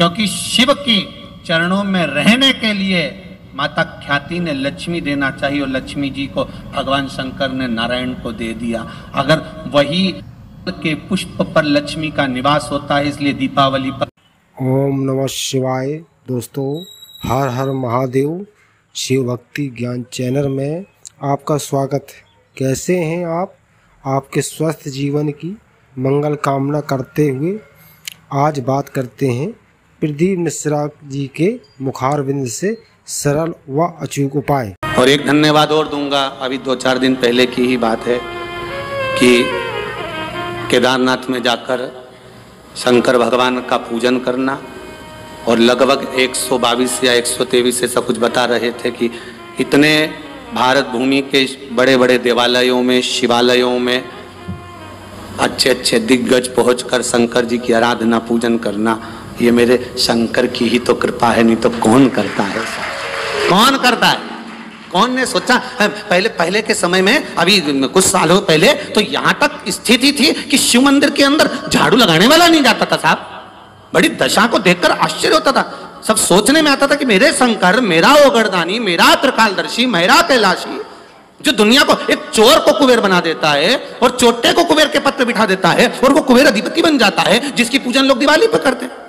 क्योंकि शिव की चरणों में रहने के लिए माता ख्याति ने लक्ष्मी देना चाहिए और लक्ष्मी जी को भगवान शंकर ने नारायण को दे दिया। अगर वही के पुष्प पर लक्ष्मी का निवास होता है, इसलिए दीपावली पर। ओम नमः शिवाय। दोस्तों, हर हर महादेव शिव भक्ति ज्ञान चैनल में आपका स्वागत है। कैसे हैं आप? आपके स्वस्थ जीवन की मंगल कामना करते हुए आज बात करते हैं प्रदीप मिश्रा जी के मुखारविंद से सरल व अचूक उपाय। और एक धन्यवाद और दूंगा, अभी 2-4 दिन पहले की ही बात है कि केदारनाथ में जाकर शंकर भगवान का पूजन करना, और लगभग 122 या 123 ऐसा कुछ बता रहे थे कि इतने भारत भूमि के बड़े बड़े देवालयों में, शिवालयों में अच्छे अच्छे दिग्गज पहुंचकर शंकर जी की आराधना पूजन करना, ये मेरे शंकर की ही तो कृपा है, नहीं तो कौन करता है? कौन करता है? कौन ने सोचा? पहले के समय में, अभी कुछ सालों पहले तो यहाँ तक स्थिति थी कि शिव मंदिर के अंदर झाड़ू लगाने वाला नहीं जाता था साहब। बड़ी दशा को देखकर आश्चर्य होता था। सब सोचने में आता था कि मेरे शंकर, मेरा ओगरदानी, मेरा त्रिकालदर्शी, मेरा कैलाशी, जो दुनिया को, एक चोर को कुबेर बना देता है और चोटे को कुबेर के पद पे बिठा देता है और वो कुबेर अधिपति बन जाता है, जिसकी पूजन लोग दिवाली पर करते हैं।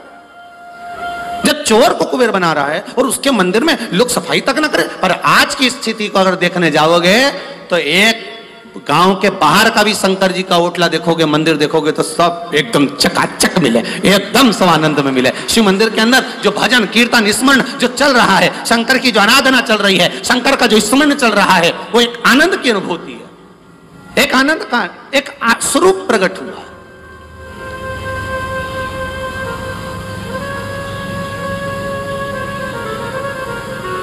जब चोर को कुबेर बना रहा है और उसके मंदिर में लोग सफाई तक न करें। पर आज की स्थिति को अगर देखने जाओगे तो एक गांव के बाहर का भी शंकर जी का ओटला देखोगे, मंदिर देखोगे तो सब एकदम चकाचक मिले, एकदम स्वानंद में मिले। शिव मंदिर के अंदर जो भजन कीर्तन स्मरण जो चल रहा है, शंकर की जो आराधना चल रही है, शंकर का जो स्मरण चल रहा है, वो एक आनंद की अनुभूति है, एक आनंद का एक स्वरूप प्रकट हुआ।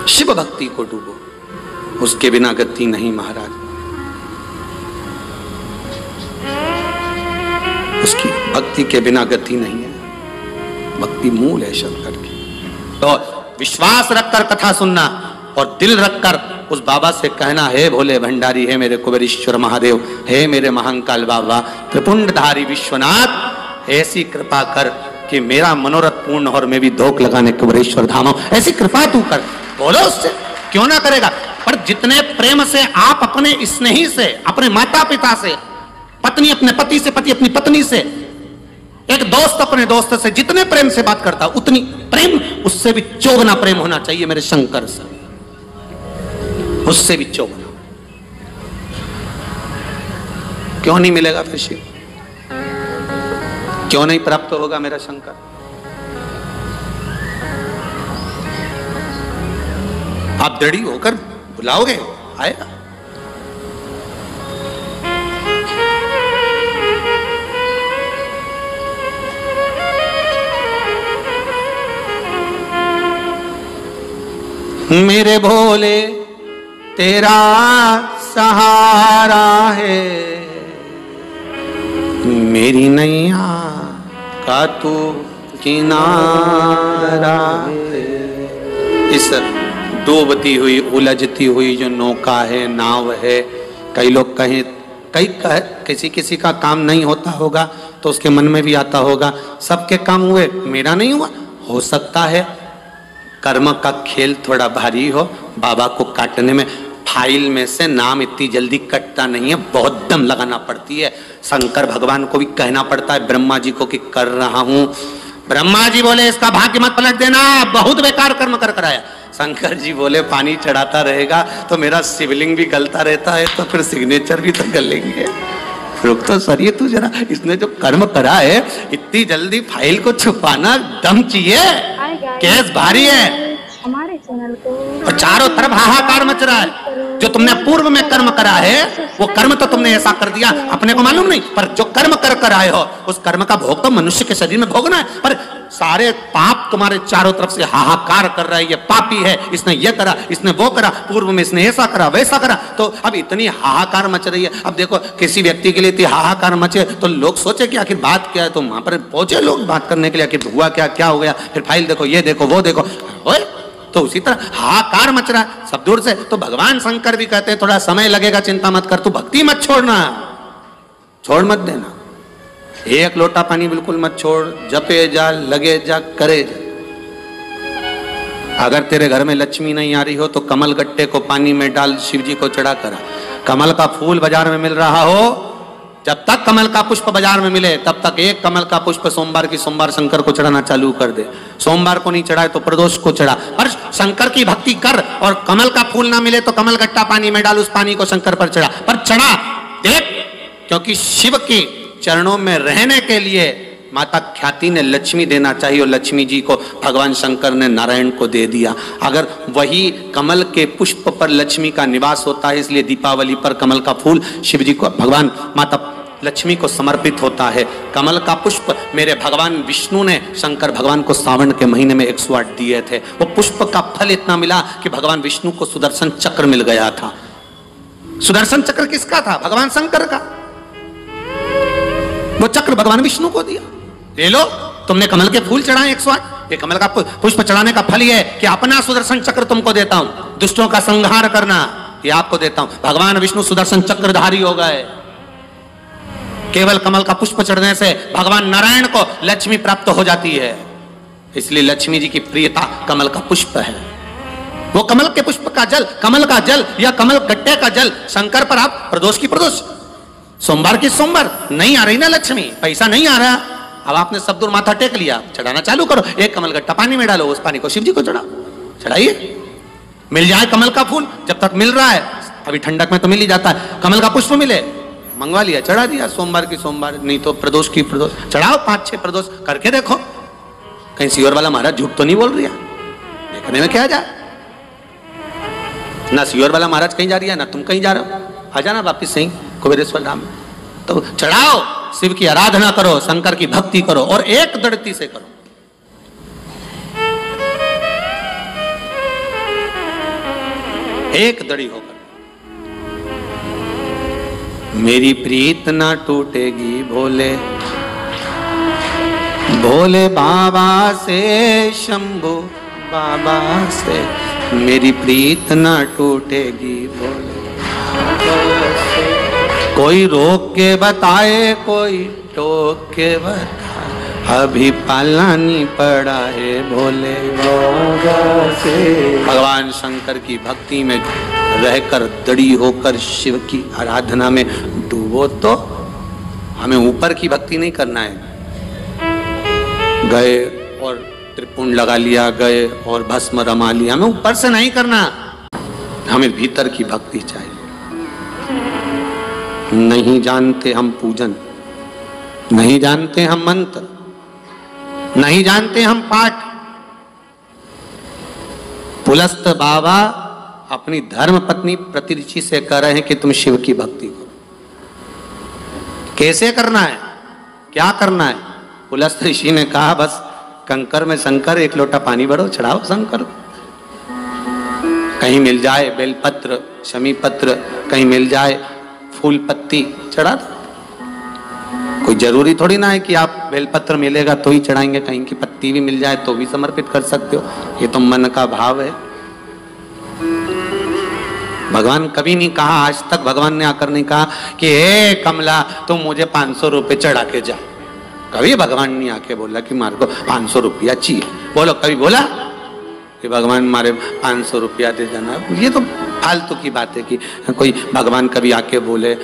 शिव भक्ति को डूबो, उसके बिना गति नहीं महाराज। उसकी भक्ति के बिना गति नहीं है। भक्ति मूल है शंकर की। तो विश्वास रखकर कथा सुनना और दिल रखकर उस बाबा से कहना, हे भोले भंडारी, हे मेरे कुबेरेश्वर महादेव, हे मेरे महाकाल बाबा, त्रिपुंडधारी विश्वनाथ, ऐसी कृपा कर कि मेरा मनोरथ पूर्ण और मैं भी धोख लगाने कुबेरेश्वर धाम हूं, ऐसी कृपा तू कर। बोलो उससे, क्यों ना करेगा। पर जितने प्रेम से आप अपने स्नेही से, अपने माता पिता से, पत्नी अपने पति से, पति अपनी पत्नी से, एक दोस्त अपने दोस्त से जितने प्रेम से बात करता, उतनी प्रेम उससे भी चौगुना प्रेम होना चाहिए मेरे शंकर से, उससे भी चौगुना। क्यों नहीं मिलेगा फिर शिव? क्यों नहीं प्राप्त होगा मेरा शंकर? आप दृढ़ होकर बुलाओगे, आएगा। मेरे भोले तेरा सहारा है, मेरी नैया का तू किनारा है। इस डूबती हुई, उलझती हुई जो नौका है, नाव है, कई लोग कहें, किसी का काम नहीं होता होगा तो उसके मन में भी आता होगा, सबके काम हुए, मेरा नहीं हुआ। हो सकता है कर्म का खेल थोड़ा भारी हो, बाबा को काटने में फाइल में से नाम इतनी जल्दी कटता नहीं है, बहुत दम लगाना पड़ती है। शंकर भगवान को भी कहना पड़ता है ब्रह्मा जी को कि कर रहा हूं। ब्रह्मा जी बोले इसका भाग्य मत पलट देना, बहुत बेकार कर्म कर कराया। शंकर जी बोले पानी चढ़ाता रहेगा तो मेरा शिवलिंग भी गलता रहता है, तो फिर सिग्नेचर भी तो गलेंगे। रुक तो सरिए तू जरा, इसने जो कर्म करा है इतनी जल्दी फाइल को छुपाना दम चाहिए, केस भारी है। हमारे चैनल को और चारों तरफ हाहाकार मच रहा है। जो तुमने पूर्व में कर्म करा है वो कर्म तो तुमने ऐसा कर दिया, अपने को मालूम नहीं, पर जो कर्म कर कर आए हो उस कर्म का भोग तो मनुष्य के शरीर में भोगना है। पर सारे पाप तुम्हारे चारों तरफ से हाहाकार कर रहा है, ये पापी है, इसने ये करा, इसने वो करा, पूर्व में इसने ऐसा करा, वैसा करा। तो अब इतनी हाहाकार मच रही है। अब देखो किसी व्यक्ति के लिए इतनी हाहाकार मचे तो लोग सोचे कि आखिर बात क्या है, तो वहां पर पहुंचे लोग बात करने के लिए, आखिर हुआ क्या, क्या हो गया, फिर फाइल देखो, ये देखो, वो देखो। तो उसी तरह हाहाकार मच रहा है सब दूर से। तो भगवान शंकर भी कहते हैं थोड़ा समय लगेगा, चिंता मत कर, तू भक्ति मत छोड़ना, छोड़ मत देना। एक लोटा पानी बिल्कुल मत छोड़, जपे जा, लगे जा, करे जा। अगर तेरे घर में लक्ष्मी नहीं आ रही हो तो कमल गट्टे को पानी में डाल शिव जी को चढ़ा करा। कमल का फूल बाजार में मिल रहा हो, जब तक कमल का पुष्प बाजार में मिले तब तक एक कमल का पुष्प सोमवार की सोमवार शंकर को चढ़ाना चालू कर दे। सोमवार को नहीं चढ़ाए तो प्रदोष को चढ़ा, पर शंकर की भक्ति कर। और कमल का फूल ना मिले तो कमल गट्टा पानी में डाल, उस पानी को शंकर पर चढ़ा, पर चढ़ा देख। क्योंकि शिव के चरणों में रहने के लिए माता ख्याति ने लक्ष्मी देना चाहिए, और लक्ष्मी जी को भगवान शंकर ने नारायण को दे दिया। अगर वही कमल के पुष्प पर लक्ष्मी का निवास होता है, इसलिए दीपावली पर कमल का फूल शिव जी को, भगवान माता लक्ष्मी को समर्पित होता है। कमल का पुष्प मेरे भगवान विष्णु ने शंकर भगवान को सावन के महीने में 108 दिए थे। वो पुष्प का फल इतना मिला कि भगवान विष्णु को सुदर्शन चक्र मिल गया था। सुदर्शन चक्र किसका था? भगवान शंकर का। वो चक्र भगवान विष्णु को दिया। ले लो, तुमने कमल के फूल चढ़ाए 108। ये कमल का पुष्प चढ़ाने का फल ये है कि अपना सुदर्शन चक्र तुमको देता हूं, दुष्टों का संहार करना ये आपको देता हूं। भगवान विष्णु सुदर्शन चक्रधारी हो गए। केवल कमल का पुष्प चढ़ने से भगवान नारायण को लक्ष्मी प्राप्त हो जाती है। इसलिए लक्ष्मी जी की प्रियता कमल का पुष्प है। वो कमल के पुष्प का जल, कमल का जल या कमल गट्टे का जल शंकर पर आप प्रदोष की प्रदोष, सोमवार की सोमवार। नहीं आ रही ना लक्ष्मी, पैसा नहीं आ रहा, अब आपने सब दूर माथा टेक लिया, चढ़ाना चालू करो। एक कमल गट्टा पानी में डालो, उस पानी को शिव जी को चढ़ाओ, चढ़ाइए। मिल जाए कमल का फूल, जब तक मिल रहा है, अभी ठंडक में तो मिल ही जाता है। कमल का पुष्प मिले, मंगवा लिया, चढ़ा दिया। सोमवार की सोमवार, नहीं तो प्रदोष की प्रदोष चढ़ाओ। 5-6 प्रदोष करके देखो, कहीं सियोर वाला महाराज झूठ तो नहीं बोल रही है। देखने में क्या जाए, ना सियोर वाला महाराज कहीं जा रही है, ना तुम कहीं जा रहे हो। आ जाना वापिस सही कुबेरेश्वर धाम में। तो चढ़ाओ, शिव की आराधना करो, शंकर की भक्ति करो, और एक दृढ़ता से करो। एक दड़ी होकर। मेरी प्रीत ना टूटेगी भोले भोले बाबा से, शंभू बाबा से। मेरी प्रीत ना टूटेगी भोले से। कोई रोक के बताए, कोई टोक के बताए, अभी पालानी पड़ा है भोले बाबा से। भगवान शंकर की भक्ति में रहकर दृढ़ होकर शिव की आराधना में डूबो। तो हमें ऊपर की भक्ति नहीं करना है, गए और त्रिपुंड लगा लिया, गए और भस्म रमा लिया, हमें ऊपर से नहीं करना। हमें भीतर की भक्ति चाहिए। नहीं जानते हम पूजन, नहीं जानते हम मंत्र, नहीं जानते हम पाठ। पुलस्त बाबा अपनी धर्म पत्नी प्रतिरुचि से कह रहे हैं कि तुम शिव की भक्ति करो। कैसे करना है, क्या करना है? पुलस्त ऋषि ने कहा बस कंकर में शंकर, एक लोटा पानी भरो, चढ़ाओ शंकर। कहीं मिल जाए बेलपत्र, शमी पत्र, कहीं मिल जाए फूल पत्ती, चढ़ा दो। कोई जरूरी थोड़ी ना है कि आप बेलपत्र मिलेगा तो ही चढ़ाएंगे, कहीं की पत्ती भी मिल जाए तो भी समर्पित कर सकते हो। ये तो मन का भाव है। भगवान कभी नहीं कहा, आज तक भगवान ने आकर नहीं कहा कि हे कमला तुम मुझे 500 रुपये चढ़ा के जा। कभी भगवान ने आके बोला कि मारे को 500 रुपया चाहिए। बोलो, कभी बोला कि भगवान मारे 500 रुपया दे देना? ये तो फालतू की बात है कि कोई भगवान कभी आके बोले।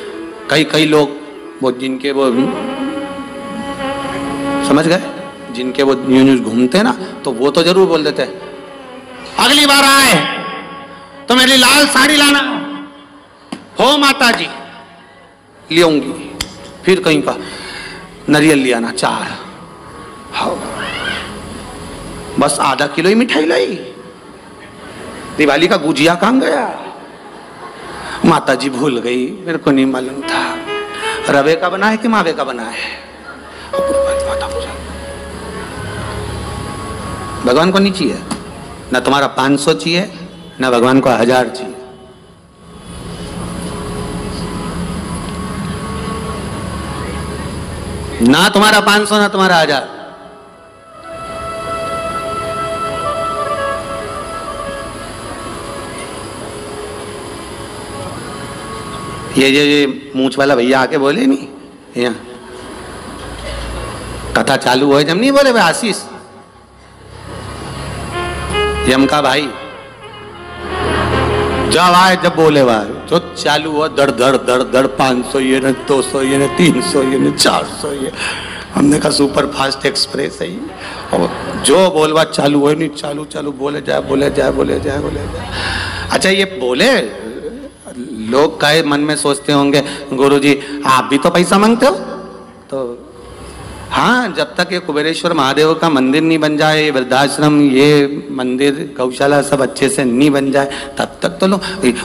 कई लोग वो जिनके वो समझ गए, जिनके वो न्यूज घूमते ना, तो वो तो जरूर बोल देते अगली बार आए तो मेरी लाल साड़ी लाना हो माता जी, ले आऊंगी। फिर कहीं का नारियल ले आना 4, हाँ बस आधा किलो ही मिठाई लाई। दिवाली का गुजिया कहाँ गया? माता जी भूल गई, मेरे को नहीं मालूम था। रवे का बना है कि मावे का बना है? भगवान को नहीं चाहिए ना तुम्हारा 500 चाहिए, ना भगवान को 1000 चाहिए। ना तुम्हारा 500 ना तुम्हारा 1000। ये मूंछ वाला भैया आके बोले नहीं, यहाँ कथा चालू हुई जब नहीं बोले भाई आशीष यम का भाई जब आए जब बोले वाह जो चालू हुआ धड़ धड़ धड़ धड़ 500 ये न 200 ये न 300 ये न 400 ये। हमने कहा सुपर फास्ट एक्सप्रेस है ये। और जो बोलवा चालू हो नहीं चालू चालू बोले जाए बोले जाए बोले जाए बोले जाए। अच्छा ये बोले लोग काहे मन में सोचते होंगे गुरुजी आप भी तो पैसा मांगते हो। तो हाँ जब तक ये कुबेरेश्वर महादेव का मंदिर नहीं बन जाए, ये वृद्धाश्रम ये मंदिर गौशाला सब अच्छे से नहीं बन जाए तब तक तो लो।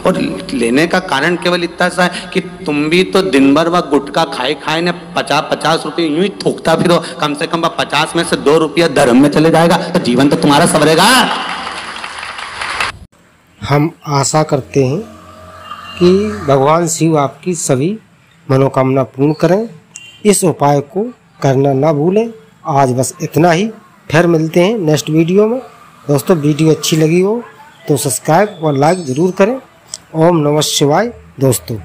और लेने का कारण केवल इतना सा है कि तुम भी तो दिन भर वह गुटखा खाए खाए ने 50-50 रुपये यूं ही थूकता फिरो। कम से कम 50 में से 2 रुपया धर्म में चले जाएगा तो जीवन तो तुम्हारा संवरेगा। हम आशा करते हैं कि भगवान शिव आपकी सभी मनोकामना पूर्ण करें। इस उपाय को करना ना भूलें। आज बस इतना ही, फिर मिलते हैं नेक्स्ट वीडियो में। दोस्तों वीडियो अच्छी लगी हो तो सब्सक्राइब और लाइक ज़रूर करें। ओम नमः शिवाय दोस्तों।